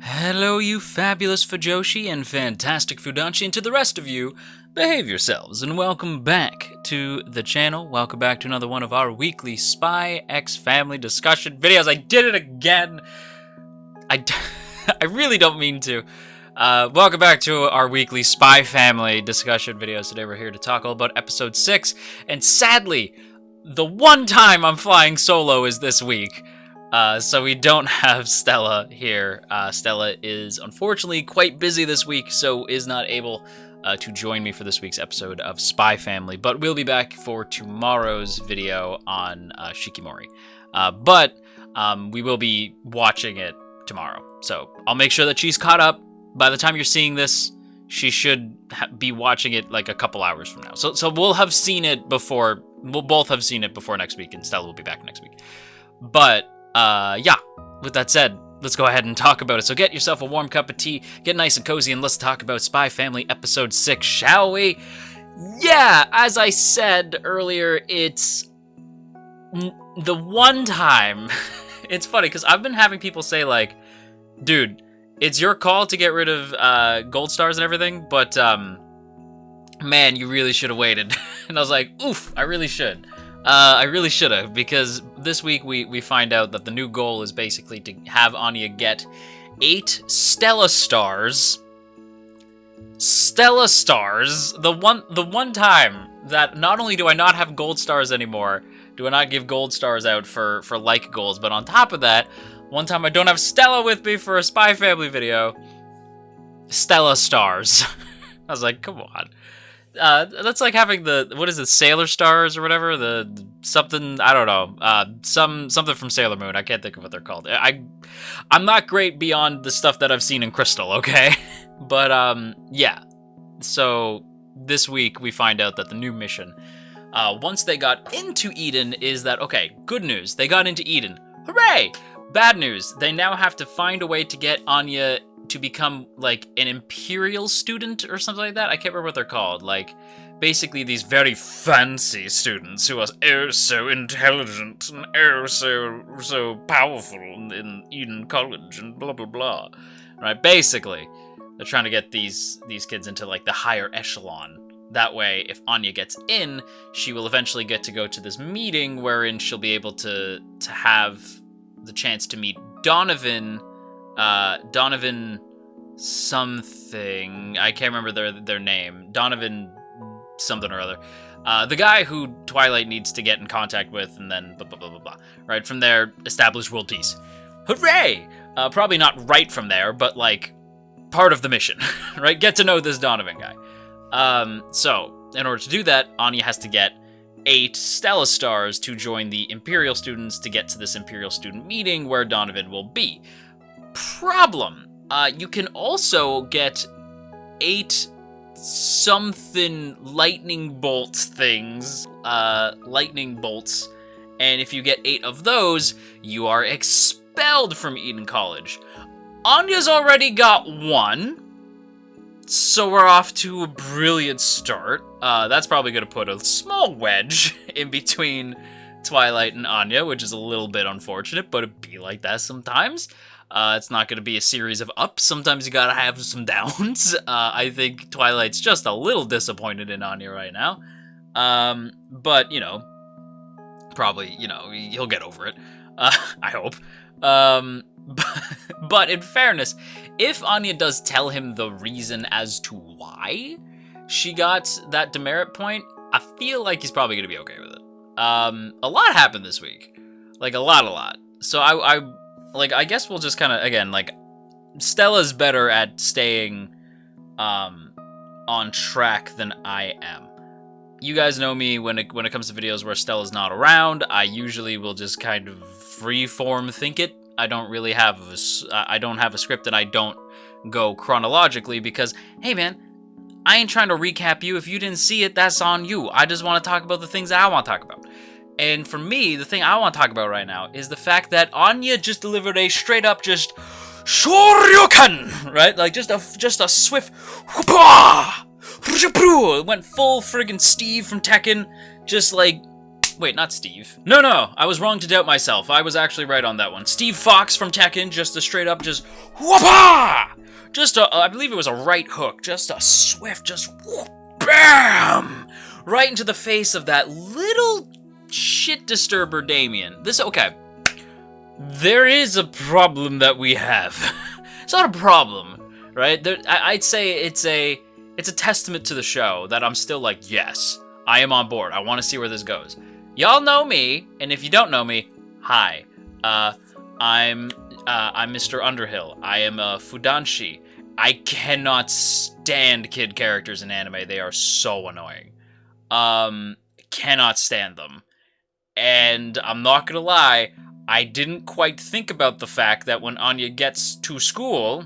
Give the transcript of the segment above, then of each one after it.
Hello, you fabulous Fujoshi and fantastic Fudanshi, and to the rest of you, behave yourselves, and welcome back to the channel. Welcome back to another one of our weekly Spy X Family discussion videos. I did it again! I really don't mean to. Welcome back to our weekly Spy Family discussion videos. Today we're here to talk all about episode 6, and sadly, the one time I'm flying solo is this week. So we don't have Stella here. Stella is unfortunately quite busy this week, so is not able to join me for this week's episode of Spy Family, but we'll be back for tomorrow's video on Shikimori. But we will be watching it tomorrow, so I'll make sure that she's caught up. By the time you're seeing this, she should be watching it like a couple hours from now. So we'll have seen it before, we'll both have seen it before next week, and Stella will be back next week. But yeah, with that said, let's go ahead and talk about it. So get yourself a warm cup of tea, get nice and cozy, and let's talk about Spy Family Episode 6, shall we? Yeah, as I said earlier, it's the one time... It's funny, because I've been having people say, like, dude, it's your call to get rid of gold stars and everything, but, man, you really should have waited. And I was like, oof, I really should. I really should have, because this week we find out that the new goal is basically to have Anya get 8 Stella stars. Stella stars. The one time that not only do I not have gold stars anymore, do I not give gold stars out for like goals, but on top of that, one time I don't have Stella with me for a Spy Family video. Stella stars. I was like, come on. That's like having the, what is it, Sailor Stars or whatever, the something, I don't know, something from Sailor Moon. I can't think of what they're called. I'm not great beyond the stuff that I've seen in Crystal, okay? But, yeah. So, this week we find out that the new mission, once they got into Eden, is that, okay, good news, they got into Eden. Hooray! Bad news, they now have to find a way to get Anya to become, like, an Imperial student or something like that. I can't remember what they're called. Like, basically these very fancy students who are oh so intelligent and oh so powerful in Eden College and blah blah blah. Right? Basically, they're trying to get these kids into, like, the higher echelon. That way, if Anya gets in, she will eventually get to go to this meeting wherein she'll be able to have the chance to meet Donovan something. I can't remember their name. Donovan something or other. The guy who Twilight needs to get in contact with, and then blah, blah, blah, blah, blah. Right, from there, establish world peace. Hooray! Probably not right from there, but, like, part of the mission. Right? Get to know this Donovan guy. So, in order to do that, Anya has to get 8 Stella stars to join the Imperial students to get to this Imperial student meeting where Donovan will be. Problem. You can also get 8 something lightning bolts things, lightning bolts, and if you get 8 of those, you are expelled from Eden College. Anya's already got 1, so we're off to a brilliant start. That's probably going to put a small wedge in between Twilight and Anya, which is a little bit unfortunate, but it'd be like that sometimes. It's not going to be a series of ups. Sometimes you gotta have some downs. I think Twilight's just a little disappointed in Anya right now. But, you know, probably, you know, he'll get over it. I hope. But in fairness, if Anya does tell him the reason as to why she got that demerit point, I feel like he's probably going to be okay with it. A lot happened this week. Like, a lot. So I guess we'll just kind of, again, like, Stella's better at staying on track than I am. You guys know me, when it comes to videos where Stella's not around, I usually will just kind of freeform think it. I don't really have I don't have a script, and I don't go chronologically because, hey man, I ain't trying to recap you. If you didn't see it, that's on you. I just want to talk about the things that I want to talk about. And for me, the thing I want to talk about right now is the fact that Anya just delivered a straight up just Shoryuken, right? Like just a swift whoopah! It went full friggin' Steve from Tekken, just like Wait, not Steve. No, I was wrong to doubt myself. I was actually right on that one. Steve Fox from Tekken, just a straight up, just whoopah! Just a, I believe it was a right hook, just a swift, just whoop, bam! Right into the face of that little shit disturber Damian. Okay. There is a problem that we have. It's not a problem, right? I'd say it's a testament to the show that I'm still like, yes, I am on board. I want to see where this goes. Y'all know me, and if you don't know me, hi. I'm Mr. Underhill. I am a Fudanshi. I cannot stand kid characters in anime. They are so annoying. Cannot stand them. And I'm not gonna lie, I didn't quite think about the fact that when Anya gets to school,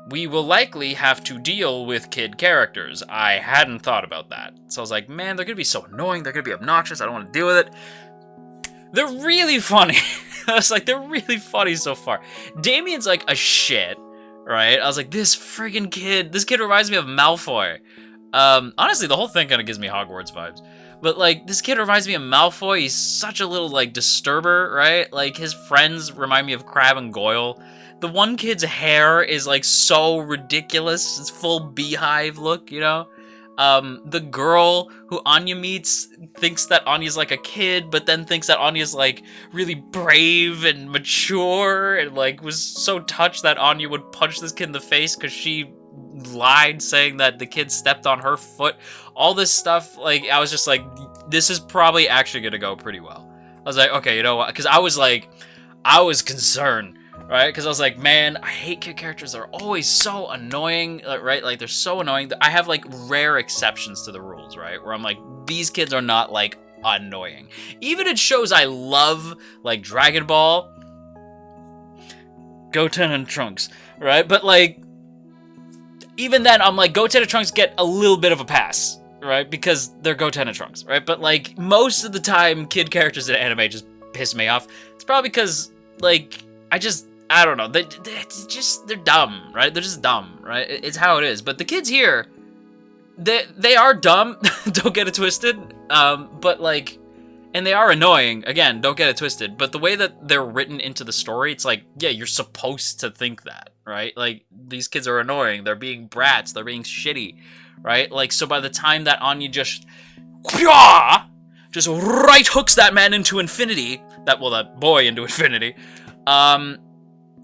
we will likely have to deal with kid characters. I hadn't thought about that. So I was like, man, they're gonna be so annoying, they're gonna be obnoxious, I don't want to deal with it. They're really funny. I was like, they're really funny so far. Damian's like a shit, right? I was like, this kid reminds me of Malfoy. Honestly, the whole thing kind of gives me Hogwarts vibes. But, like, this kid reminds me of Malfoy. He's such a little, like, disturber, right? Like, his friends remind me of Crabbe and Goyle. The one kid's hair is, like, so ridiculous. It's full beehive look, you know? The girl who Anya meets thinks that Anya's, like, a kid, but then thinks that Anya's, like, really brave and mature, and, like, was so touched that Anya would punch this kid in the face because she lied saying that the kid stepped on her foot. All this stuff, like, I was just like, this is probably actually gonna go pretty well. I was like, okay, you know what? Because I was concerned, right? Because I was like, man, I hate kid characters. They're always so annoying, right? Like, they're so annoying. I have, like, rare exceptions to the rules, right? Where I'm like, these kids are not, like, annoying. Even in shows I love, like Dragon Ball, Goten and Trunks, right? But, like, even then, I'm like, Goten and Trunks get a little bit of a pass, right? Because they're Goten and Trunks, right? But, like, most of the time, kid characters in anime just piss me off. It's probably because, like, I don't know. They're dumb, right? They're just dumb, right? It's how it is. But the kids here, they are dumb. Don't get it twisted. But, like, and they are annoying. Again, don't get it twisted. But the way that they're written into the story, it's like, yeah, you're supposed to think that, right? Like, these kids are annoying. They're being brats. They're being shitty, right? Like, so by the time that Anya just right hooks that man into infinity, that boy into infinity,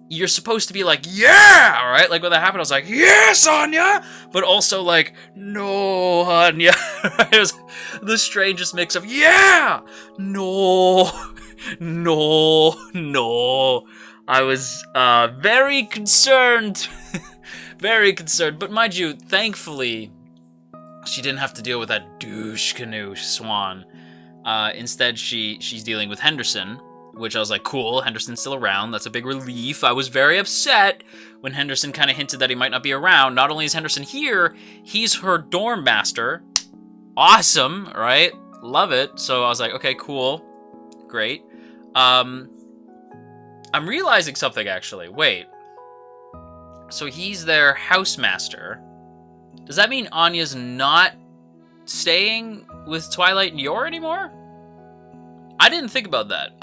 you're supposed to be like, yeah, right? Like, when that happened, I was like, yes, Anya! But also, like, no, Anya. It was the strangest mix of, yeah, no. I was very concerned. Very concerned. But mind you, thankfully, she didn't have to deal with that douche canoe swan. Instead, she's dealing with Henderson, which I was like, cool, Henderson's still around. That's a big relief. I was very upset when Henderson kind of hinted that he might not be around. Not only is Henderson here, he's her dorm master. Awesome, right? Love it. So I was like, okay, cool. Great. I'm realizing something, actually. Wait. So he's their housemaster. Does that mean Anya's not staying with Twilight and Yor anymore? I didn't think about that.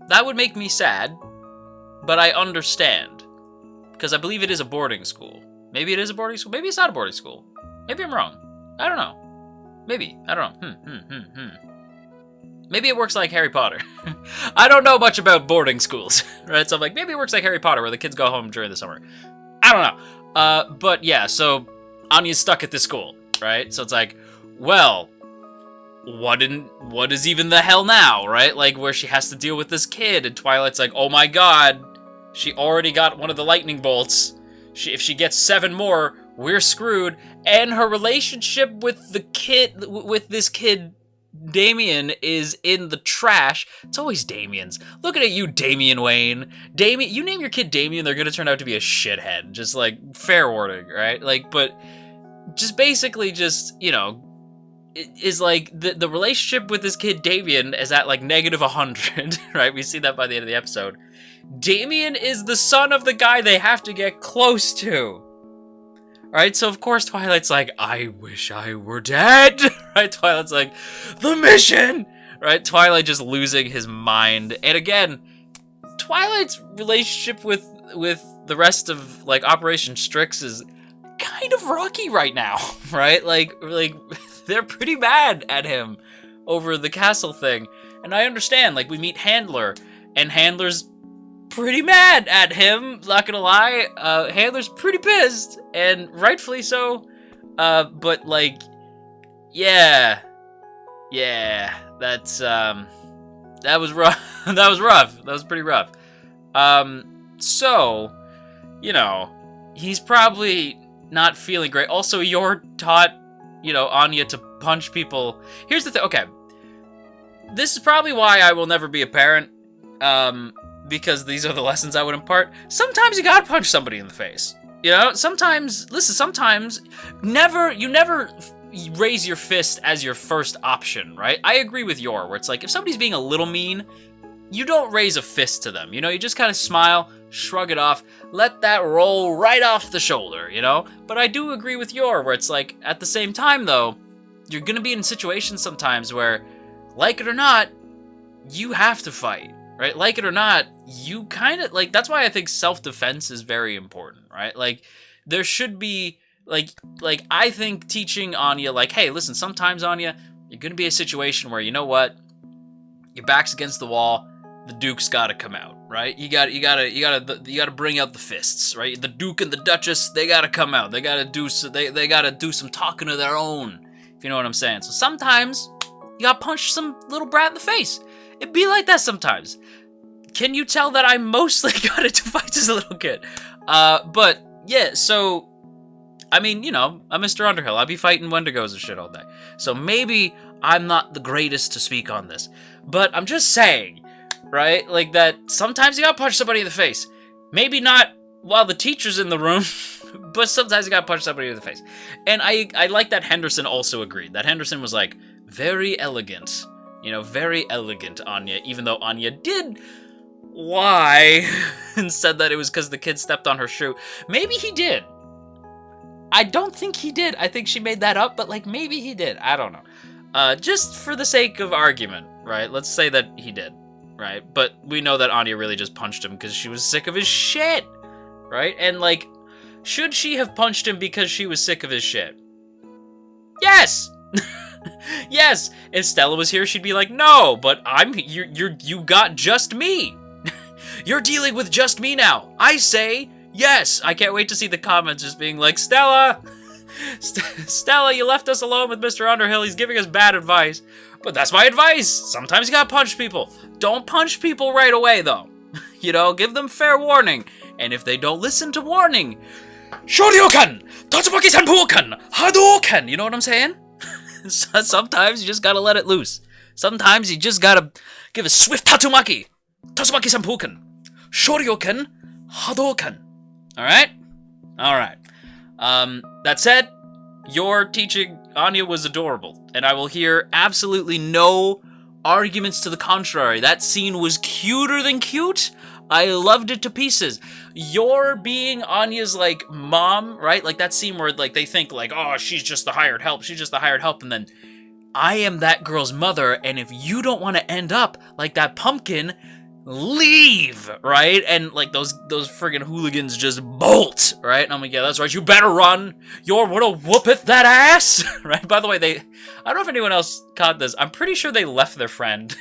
That would make me sad, but I understand. Because I believe it is a boarding school. Maybe it is a boarding school. Maybe it's not a boarding school. Maybe I'm wrong. I don't know. Maybe. I don't know. Maybe it works like Harry Potter. I don't know much about boarding schools, right? So I'm like, maybe it works like Harry Potter where the kids go home during the summer. I don't know. But yeah, so Anya's stuck at this school, right? So it's like, well, what is even the hell now, right? Like, where she has to deal with this kid, and Twilight's like, oh my god, she already got one of the lightning bolts. If she gets 7 more, we're screwed. And her relationship with this kid, Damian, is in the trash. It's always Damian's. Looking at you, Damian Wayne. Damian, you name your kid Damian, they're gonna turn out to be a shithead. Just, like, fair warning, right? Like, but just basically just, you know, is like the relationship with this kid Damian is at like -100, right? We see that by the end of the episode. Damian is the son of the guy they have to get close to, Right? So, of course, Twilight's like, I wish I were dead. Right? Twilight's like, the mission! Right? Twilight just losing his mind. And again, Twilight's relationship with the rest of, like, Operation Strix is kind of rocky right now. Right? Like, they're pretty mad at him over the castle thing. And I understand, like, we meet Handler, and Handler's pretty mad at him, not gonna lie. Handler's pretty pissed, and rightfully so. But, like, yeah, that's, that was rough. That was rough. That was pretty rough. So, you know, he's probably not feeling great. Also, Yor taught, you know, Anya to punch people. Here's the thing, okay. This is probably why I will never be a parent, because these are the lessons I would impart. Sometimes you gotta punch somebody in the face. You know, sometimes, listen, sometimes, you never raise your fist as your first option, right? I agree with Yor, where it's like, if somebody's being a little mean, you don't raise a fist to them, you know? You just kind of smile, shrug it off, let that roll right off the shoulder, you know? But I do agree with Yor, where it's like, at the same time, though, you're gonna be in situations sometimes where, like it or not, you have to fight. Right? Like it or not, you kind of, like, that's why I think self-defense is very important, right? Like, there should be, like, I think teaching Anya, like, hey, listen, sometimes, Anya, you're gonna be a situation where, you know what, your back's against the wall, the Duke's gotta come out, right? You gotta bring out the fists, right? The Duke and the Duchess, they gotta come out. They gotta do some talking of their own, if you know what I'm saying. So sometimes, you gotta punch some little brat in the face. It'd be like that sometimes. Can you tell that I mostly got into fights as a little kid? But, yeah, so, I mean, you know, I'm Mr. Underhill. I'll be fighting Wendigos and shit all day. So maybe I'm not the greatest to speak on this. But I'm just saying, right? Like, that sometimes you gotta punch somebody in the face. Maybe not while the teacher's in the room, but sometimes you gotta punch somebody in the face. And I like that Henderson also agreed. That Henderson was like, very elegant. You know, very elegant, Anya, even though Anya did lie and said that it was because the kid stepped on her shoe. Maybe he did. I don't think he did. I think she made that up, but, like, maybe he did. I don't know. Just for the sake of argument, right? Let's say that he did, right? But we know that Anya really just punched him because she was sick of his shit, right? And, like, should she have punched him because she was sick of his shit? Yes! Yes, if Stella was here, she'd be like, no, but you got just me. You're dealing with just me now. I say yes. I can't wait to see the comments just being like, Stella, Stella, you left us alone with Mr. Underhill. He's giving us bad advice. But that's my advice. Sometimes you gotta punch people. Don't punch people right away, though. You know, give them fair warning. And if they don't listen to warning, Shoryuken, Tatsumaki Senpuken, Hadouken. You know what I'm saying? Sometimes you just gotta let it loose. Sometimes you just gotta give a swift Tatsumaki, Tatsumaki Senpuken, Shoryuken, Hadouken. Alright? Alright. That said, your teaching Anya was adorable, and I will hear absolutely no arguments to the contrary. That scene was cuter than cute. I loved it to pieces. Your being Anya's, like, mom, right? Like, that scene where, like, they think, like, oh, she's just the hired help. She's just the hired help. And then, I am that girl's mother, and if you don't want to end up like that pumpkin, leave, right? And, like, those friggin' hooligans just bolt, right? And I'm like, yeah, that's right. You better run. You're gonna whoop it, that ass, right? By the way, I don't know if anyone else caught this. I'm pretty sure they left their friend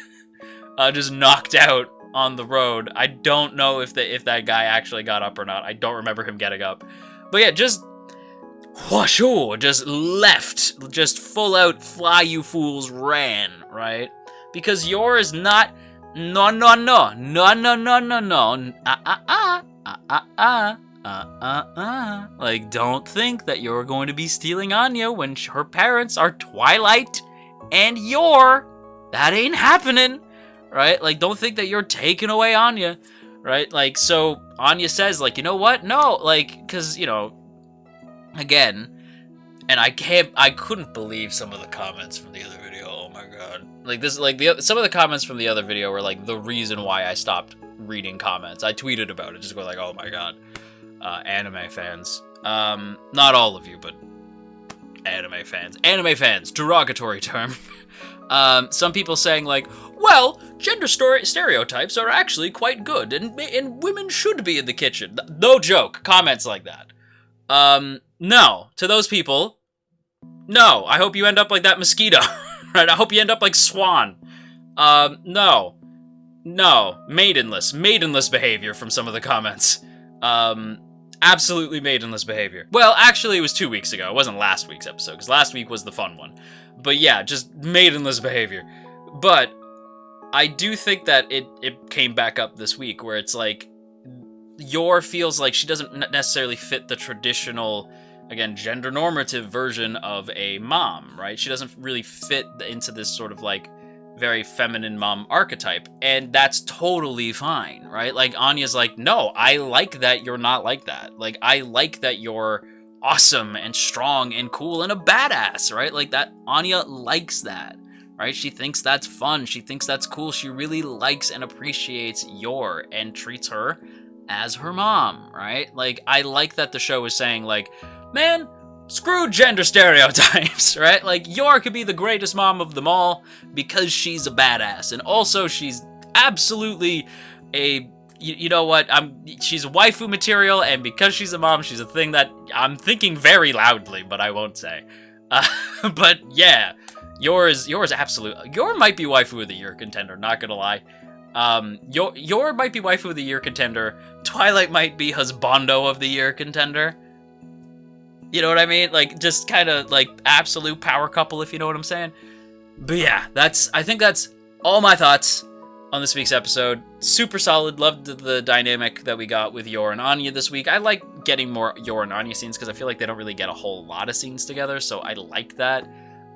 just knocked out on the road. I don't know if that guy actually got up or not. I don't remember him getting up. But yeah, just whoosho, just left, just full out fly you fools ran, right? Because yours not no like, don't think that you're going to be stealing Anya when her parents are Twilight and that ain't happening. Right? Like, don't think that you're taking away Anya, right? Like, so Anya says, like, you know what? No, like, because, you know, again, and I couldn't believe some of the comments from the other video. Oh my god. Like, this, like, some of the comments from the other video were, like, the reason why I stopped reading comments. I tweeted about it, just going, like, oh my god. anime fans. Not all of you, but anime fans. Anime fans, derogatory term. Some people saying like, well, gender stereotypes are actually quite good, and women should be in the kitchen. No joke, comments like that. No, to those people, no, I hope you end up like that mosquito, right? I hope you end up like Swan. No, maidenless behavior from some of the comments. Absolutely maidenless behavior. Well, actually, it was 2 weeks ago. It wasn't last week's episode, because last week was the fun one. But yeah, just maidenless behavior. But I do think that it came back up this week, where it's like, Yor feels like she doesn't necessarily fit the traditional, again, gender normative version of a mom, right? She doesn't really fit into this sort of like very feminine mom archetype, and that's totally fine, right? Like, Anya's like, no, I like that you're not like that. Like, I like that you're awesome and strong and cool and a badass, right? Like, that Anya likes that, right? She thinks that's fun. She thinks that's cool. She really likes and appreciates Yor and treats her as her mom, right? Like, I like that the show is saying, like, man, screw gender stereotypes, right? Like, Yor could be the greatest mom of them all because she's a badass. And also, she's absolutely a, you know what, she's waifu material, and because she's a mom, she's a thing that I'm thinking very loudly, but I won't say. But yeah, Yor is absolute. Yor might be waifu of the year contender, not gonna lie. Yor might be waifu of the year contender. Twilight might be husbando of the year contender. You know what I mean? Like, just kind of like absolute power couple, if you know what I'm saying. But yeah, I think that's all my thoughts on this week's episode. Super solid. Loved the dynamic that we got with Yor and Anya this week. I like getting more Yor and Anya scenes because I feel like they don't really get a whole lot of scenes together, so I like that.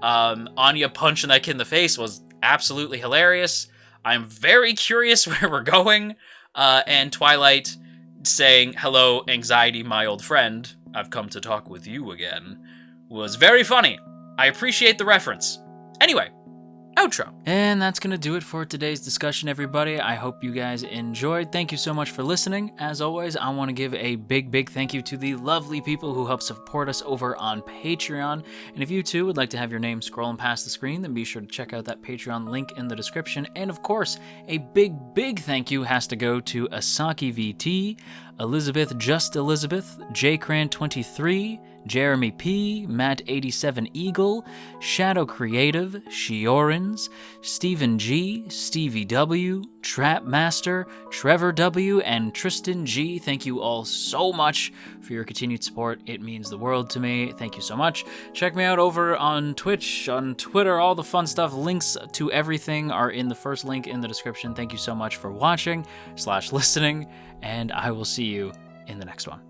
Anya punching that kid in the face was absolutely hilarious. I'm very curious where we're going. And Twilight saying, hello, anxiety, my old friend. I've come to talk with you again. Was very funny. I appreciate the reference. Anyway, outro. And that's going to do it for today's discussion, everybody. I hope you guys enjoyed. Thank you so much for listening. As always, I want to give a big thank you to the lovely people who help support us over on Patreon. And if you too would like to have your name scrolling past the screen, then be sure to check out that Patreon link in the description. And of course, a big thank you has to go to Asaki VT, Elizabeth Just Elizabeth, JCran23, Jeremy P, Matt87 Eagle, Shadow Creative, Shiorins, Stephen G, Stevie W, Trap Master, Trevor W, and Tristan G. Thank you all so much for your continued support. It means the world to me. Thank you so much. Check me out over on Twitch, on Twitter, all the fun stuff. Links to everything are in the first link in the description. Thank you so much for watching / listening, and I will see you in the next one.